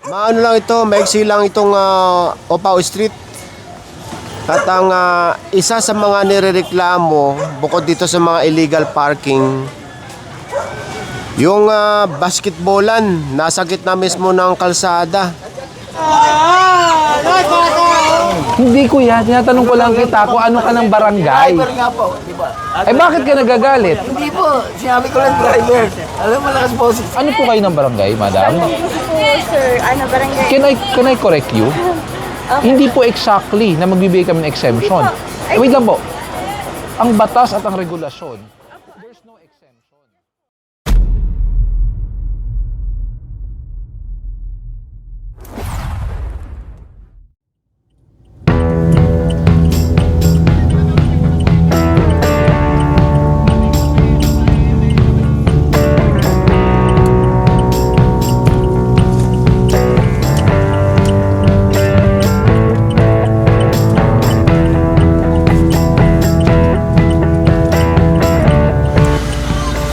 Maano lang ito, maiksi lang itong Opao Street. At ang isa sa mga nirereklamo bukod dito sa mga illegal parking, yung basketballan nasa gitna mismo ng kalsada. Hindi kuya, tinatanong ko lang kita kung ano ka ng barangay. Driver nga po, di ba? Eh bakit ka nagagalit? Hindi po, sinabi ko lang driver. Alam mo lakas boses. Ano po kayo ng barangay, madam? Sir, ano, barangay? Can I correct you? Hindi po exactly na magbibigay kami ng exemption. Wait lang po. Ang batas at ang regulasyon, there's no exemption.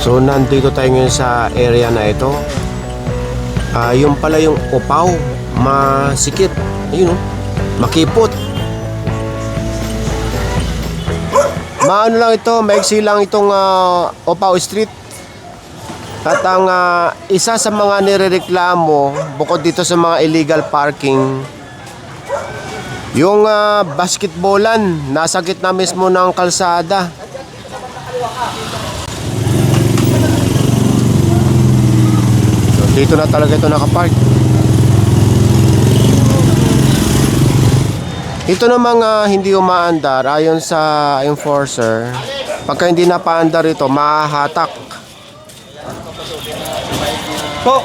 So nandito tayo ngayon sa area na ito. Yung pala yung Opao, masikip. Ayun, makipot. Maano lang ito, maiksi lang itong Opao Street. At ang isa sa mga nirereklamo bukod dito sa mga illegal parking, yung basketballan nasa gitna mismo ng kalsada. Dito na talaga ito nakapark. Ito namang hindi umaandar ayon sa enforcer. Pagka hindi napaandar ito, mahahatak. Po.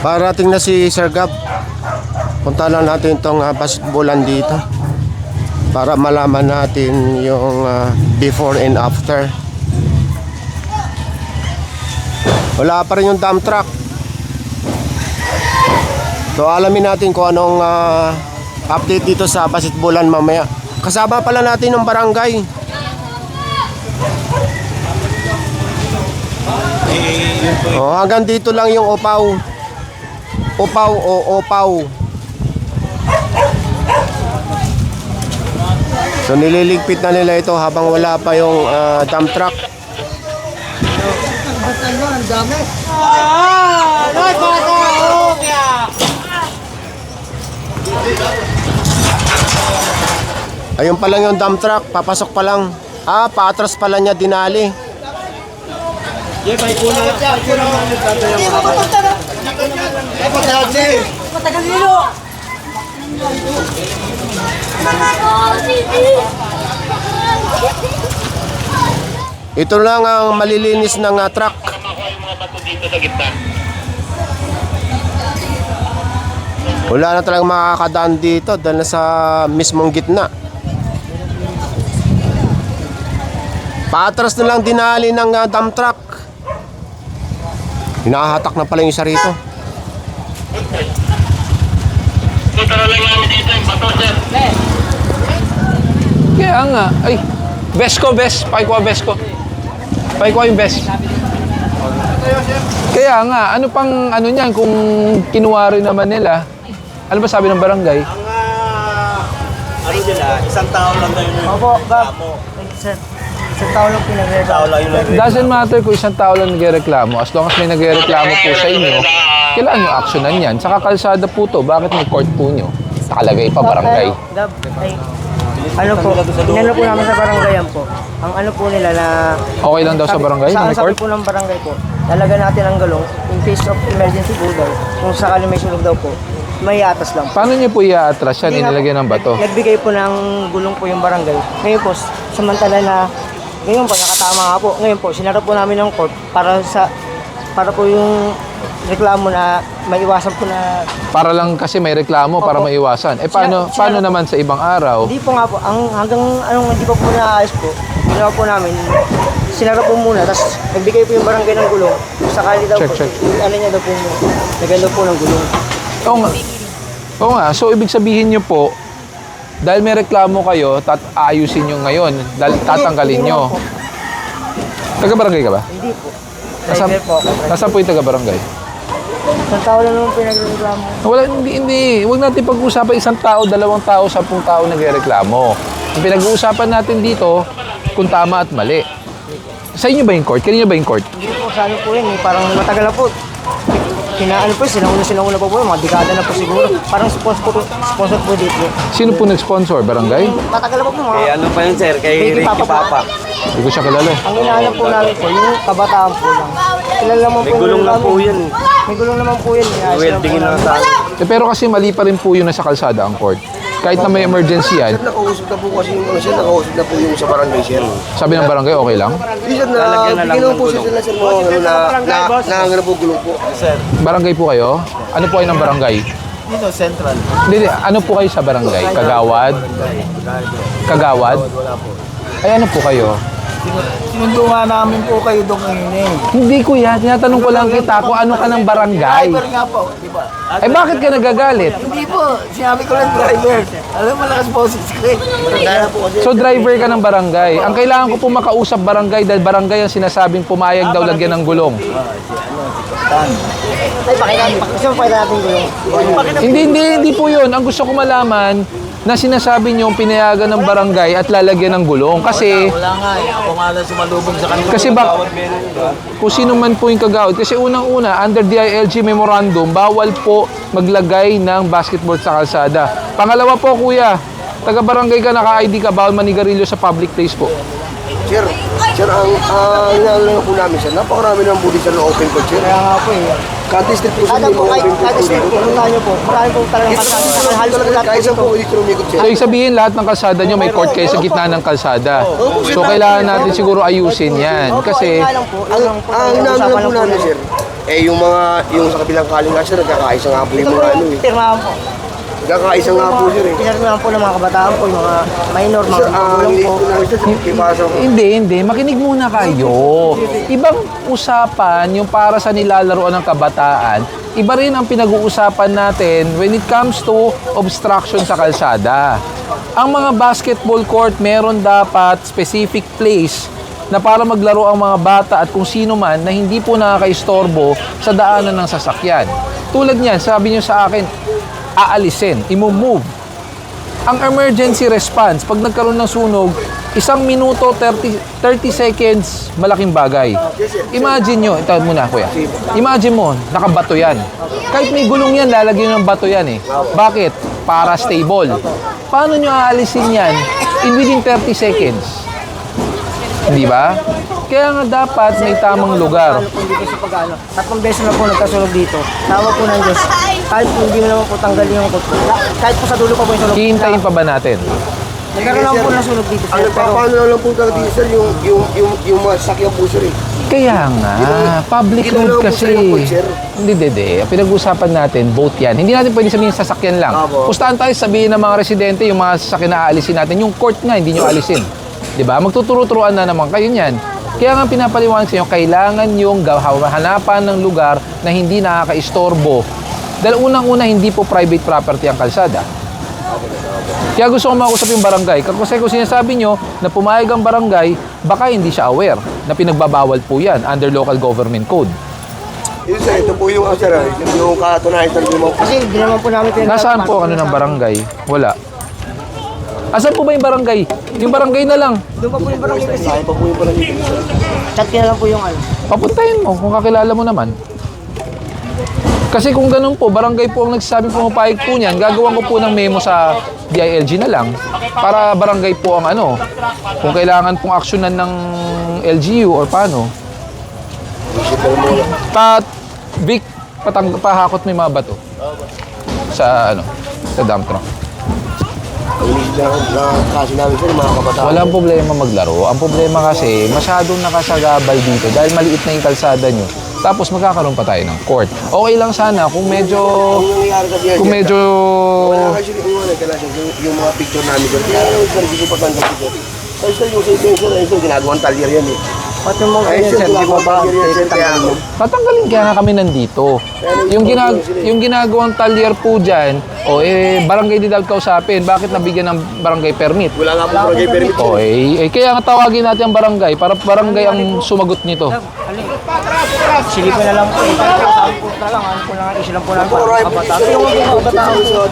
Parating na si Sir Gab. Punta lang natin itong basketballan dito para malaman natin yung before and after. Wala pa rin yung dump truck. So alamin natin kung anong update dito sa basketballan mamaya. Kasama pala natin ng barangay. Hanggang dito lang yung Opao. Opao o Opao. So nililigpit na nila ito habang wala pa yung dump truck. Ang dami. Ayun pa lang yung dump truck, papasok pa lang. Paatras pala niya dinali. Matagal nilo. Ito lang ang malilinis ng truck. Wala na talagang makakadaan dito dahil nasa mismong gitna. Paatras na lang dinali ng dump truck. Hinahatak na pala yung isa rito. Kaya nga, ay, Besko, pakikuha Besko. Pakikuha yung best. Kaya nga, ano pang ano niyan kung kinuha rin naman nila? Ano ba sabi ng barangay? Ang ano nila, isang tao lang daw yun. Opo, Gab. Isang tao lang pinagreklamo. Doesn't matter kung isang tao lang nagreklamo. As long as may nagreklamo po sa inyo, kailangan nyo aksyonan yan. Sa kalsada po to, bakit may court po nyo? Nakalagay pa barangay. Gab, ay, ano po, inano po namin sa barangayan po. Ang ano po nila na... Okay lang daw sa barangay na may Sabi court? po ng barangay po, talaga natin ang galong in case of emergency po daw. Kung sakali may sunog daw po, may atas lang po. Paano nyo po i-atras yan? Hindi nga Inilagay ng bato? Nagbigay po ng gulong po yung barangay. Ngayon po, samantala na, ngayon po, nakatama nga po. Ngayon po, sinara po namin ng court para po yung reklamo na maiwasan po na... Para lang kasi may reklamo, para Opo. maiwasan. Eh paano naman sa ibang araw? Hindi po nga po, hanggang hindi pa po naayos po, ginawa po namin, sinara po muna, tapos nagbigay po yung barangay ng gulong. Sakali daw po, Check. ano niya daw po, nagano po ng gulong. Oo nga. Oo nga. So, ibig sabihin nyo po, dahil may reklamo kayo, ayusin nyo ngayon. Dahil tatanggalin Hindi nyo. naman po. Taga-barangay ka ba? Hindi po. Driver po ako. Nasaan po yung taga-barangay? Isang tao lang naman pinagreklamo. Wala, hindi. Huwag natin pag-uusapan isang tao, 2 tao, 10 tao nagre-reklamo. Ang pinag-uusapan natin dito, kung tama at mali. Sa inyo ba yung court? Kanina ba yung court? Hindi po, sa ano po yun eh. Parang matagal na po. Kinaano po, sinauna po po. Mga dekada na po siguro. Parang sponsor po dito. Sino po nag-sponsor? Barangay? Matagal na po mga... Kay ano pa yun, sir? Kay Ricky Ricky Papa. Papa. Hindi ko siya kilala. Ang inaanap po namin po, yung kabataan po lang. Kilala naman May po gulong yung lang po namin. yun. May gulong naman po yun. Weldingin lang sa akin. Pero kasi mali pa rin po yun nasa kalsada ang court. Kahit na may emergency yan, Nakausap na po kasi yung sir, nakausap na po yung sa barangay sir. sabi ng barangay, okay lang? Hindi sir, Lalagyan na lang bigyan ng po sir gulong. sila sir mga ano na po gulong po. Sir, Barangay po kayo? Ano po kayo ng barangay? dito, central. Hindi, ano po kayo sa barangay? Kagawad? Kagawad? Ay, ano po kayo? Sinundo nga namin po kayo doon ngayon eh. Hindi kuya, tinatanong ko lang kita kung ano ka ng barangay. nga po, di ba? Ay, bakit ka nagagalit? Hindi po, sinabi ko lang driver. Alam mo, lakas boses ko eh. So, driver ka ng barangay. Ang kailangan ko po makausap barangay dahil barangay ang sinasabing pumayag daw lagyan ng gulong. Ay, gusto mo pakita natin gulong? Hindi po yun. Ang gusto ko malaman, na sinasabi niyo pinayagan ng barangay at lalagyan ng gulong. Kasi, Wala nga eh, ako nga lang sumalubong sa kanila. Kasi kung sino man po yung kagawad. Kasi unang-una, under DILG memorandum, bawal po maglagay ng basketball sa kalsada. Pangalawa po, kuya, taga-barangay ka, naka-ID ka, bawal manigarilyo sa public place po. Sir, ang inaano lang po namin sir, napakarami ng budi sir na open court sir. Kaya nga po eh. Kada street po sir, Kada may po, mga kahit open court kada po street, dito. pupuntahan nyo po. Marami po talagang kalsada. Halos po lahat Kahit po saan dito. po dito lumikot sir. So, ibig sabihin, lahat ng kalsada nyo, may court kayo sa gitna ng kalsada. So, kailangan natin siguro ayusin yan. Opo, Kasi, ayun nga lang po. Yun lang po. Ang inaano lang po namin sir, yung sa kabilang kaling nga sir, nagkakaisa nga po Ito yung po mga ano yung eh. pirmahan po. Nagkakaisa nga po sir eh. Pinirmahan po ng mga kabataan po, yung mga minor, Sir, mga ang gulong liit po. po namin sir, ipasa ko. hindi. Makinig muna kayo. Ibang usapan yung para sa nilalaroan ng kabataan. Iba rin ang pinag-uusapan natin when it comes to obstruction sa kalsada. Ang mga basketball court, meron dapat specific place na para maglaro ang mga bata at kung sino man na hindi po nakakaistorbo sa daanan ng sasakyan. Tulad niyan, sabi niyo sa akin, aalisin, imove. Ang emergency response, pag nagkaroon ng sunog, 1 minuto, 30 seconds, malaking bagay. Imagine nyo, ito muna kuya. Imagine mo, nakabato yan. Kahit may gulong yan, lalagyan ng bato yan eh. Bakit? Para stable. Paano nyo aalisin yan in within 30 seconds? Hindi ba? Kaya nga dapat may tamang lugar. Ano po dito sa pag-ano. 3 beses na po nagkasunog dito. Tawa po ng Diyos. Kahit po hindi mo naman po tanggalin yung kot. Kahit po sa dulo pa po yung sunog. Hihintayin pa ba natin? Nagkaroon lang po ng sunog dito. Ang Sir, pero nagpapaano lang po talaga dito sir, yung mga sasakyan po sir eh. Kaya nga, public Hindi road naman po kasi. sa'yo, coach, sir. Hindi. Pinag-usapan natin, both yan. Hindi natin pwede sabihin sasakyan lang. Apo. Pustahan tayo sabihin ng mga residente, yung mga sasakyan na aalisin natin. Yung court nga, hindi nyo alisin. Diba? Magtuturo-turuan na naman kayo niyan. Kaya nga pinapaliwanag sa inyo, kailangan yung hanapan ng lugar na hindi nakakaistorbo. Dahil unang-una, hindi po private property ang kalsada. Kaya gusto ko makausap yung barangay. Kasi kung sinasabi nyo na pumayag ang barangay, baka hindi siya aware na pinagbabawal po yan under local government code. Yun sir, ito po yung sir, yung katunayan sir, yung mga kasi hindi naman po namin Nasaan po ano ng barangay? Wala. Asan po ba yung barangay? Yung barangay na lang. Doon pa po yung barangay. Saan pa po yung barangay sir? Chat ka na lang po yung ano. Papuntahin mo kung kakilala mo naman. Kasi kung ganun po, barangay po ang nagsasabing pumapayag po niyan, gagawan ko po ng memo sa DILG na lang para barangay po ang ano, kung kailangan pong aksyonan ng LGU or paano. Vic, pahakot mo yung mga bato sa ano, sa dump truck. Inis na kasi namin sir, mga kabataan. Walang problema maglaro. Ang problema kasi, masyadong nakasagabal dito dahil maliit na yung kalsada nyo. Tapos magkakaroon pa tayo ng court. Okay lang sana kung medyo... Ang nangyayari kasi yan, Kung sir, medyo... wala kasi yung mga picture namin sir. Kaya naman sir, hindi ko pa tanda po sir. Kasi sir, yung safety sir, ginagawang talyer yan eh. Pati yung mga Ay, ganyan, sir, di ba ba? Tatanggalin kaya nga kami nandito. Yung ginagawang talyer po dyan, barangay din dapat kausapin. Bakit nabigyan ng barangay permit? Wala nga po barangay permit. Kaya nga tawagin natin ang barangay para barangay ang sumagot nito. Silipin na lang po. Sabi po na lang, ano po lang, issue lang po lang. Kabataan. Yung mga kabataan po.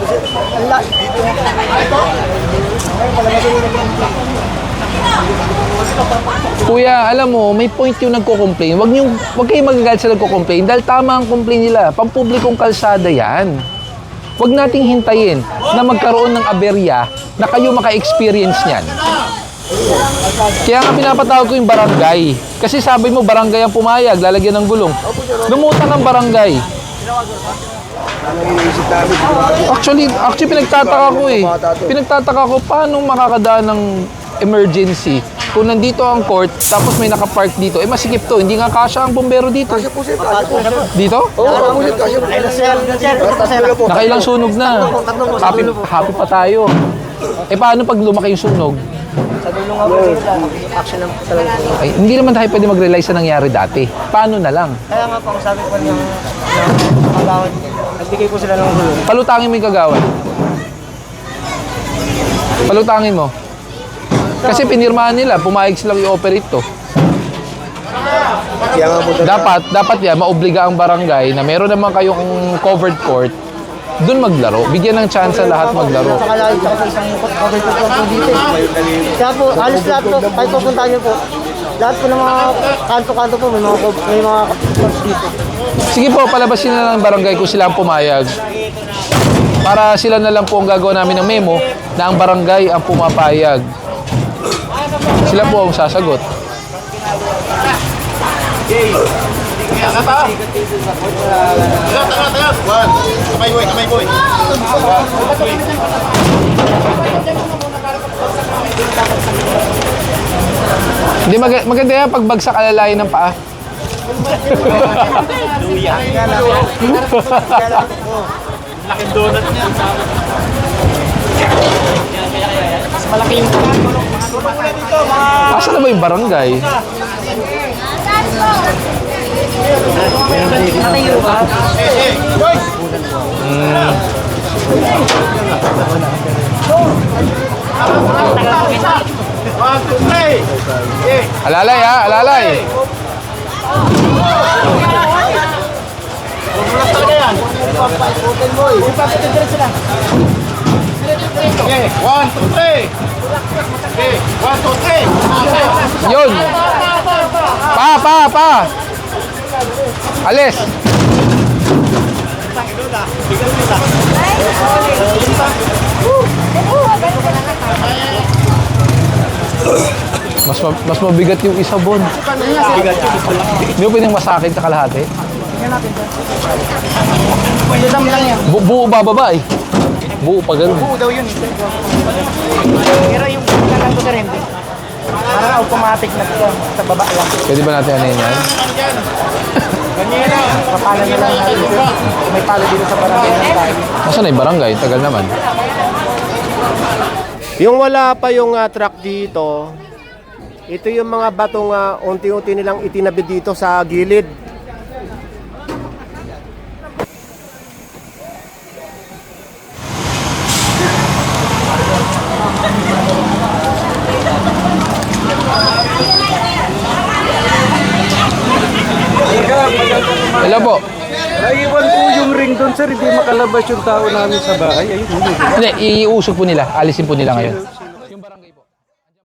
Kuya, alam mo, may point yung nagko-complain. Huwag kayong magagalit sa nagko-complain dahil tama ang complain nila. Pampublikong kalsada yan. Huwag nating hintayin na magkaroon ng aberya na kayo maka-experience niyan. Kaya nga pinapatawag ko yung barangay. Kasi sabi mo, barangay ang pumayag, lalagyan ng gulong. Lumutang ang barangay. Actually, pinagtataka ko eh. Pinagtataka ko, paano makakadaan ng emergency? Kung nandito ang court, tapos may nakapark dito, masikip to. Hindi nga kasya ang bombero dito. Kasi po sir, kasi po. Dito? Oo, kasi po. Nakailang sunog na. Happy pa tayo. Paano pag lumaki yung sunog? Sa dulo nga po, action lang po talaga. Ay, hindi naman tayo pwede mag-realize sa nangyari dati. Paano na lang? Kaya nga po, sabi ko niyang kagawad, nagbigay po sila ng gulong. Palutangin mo yung kagawad. Palutangin mo. Kasi pinirmahan nila, pumayag silang i-operate to. Kaya nga po. Dapat yan, maobliga ang barangay na meron naman kayong covered court, doon maglaro. Bigyan ng chance sa lahat maglaro. Sa kalayo, sa isang cover po dito. Kaya po, halos lahat po, kahit pupunta niyo po, lahat po ng mga kanto-kanto po, may mga courts dito. Sige po, palabasin na lang ang barangay kung sila ang pumayag. Para sila na lang po ang gagawa namin ng memo na ang barangay ang pumapayag. Sila po ang sasagot. Kamay boy. Hindi maganda yan pagbagsak alalayan ng paa. Laking donut niya. Mas malaki yung Asa na ba yung barangay? Alalay ha, alalay. Okay, 1, 2, 3. Okay, 1, 2, 3. Yun. Pa. Alis. Mas mabigat yung isa, Bon. Hindi mo pwedeng masakit sa kalahati? Buo bababa eh. Buo pa ganun. Buo daw yun. Pero yung kanan ko rin, parang automatic na sa baba lang. Pwede ba natin ano yan? Kapala na lang natin. May pala dito sa barangay ng tayo. Nasaan na yung barangay? Tagal naman. Yung wala pa yung truck dito, ito yung mga batong unti-unti nilang itinabi dito sa gilid. Hello po. Naiwan po yung ring doon, sir. Hindi makalabas yung tao namin sa bahay. Ayun, Hindi, iusog po nila. Alisin po nila ngayon.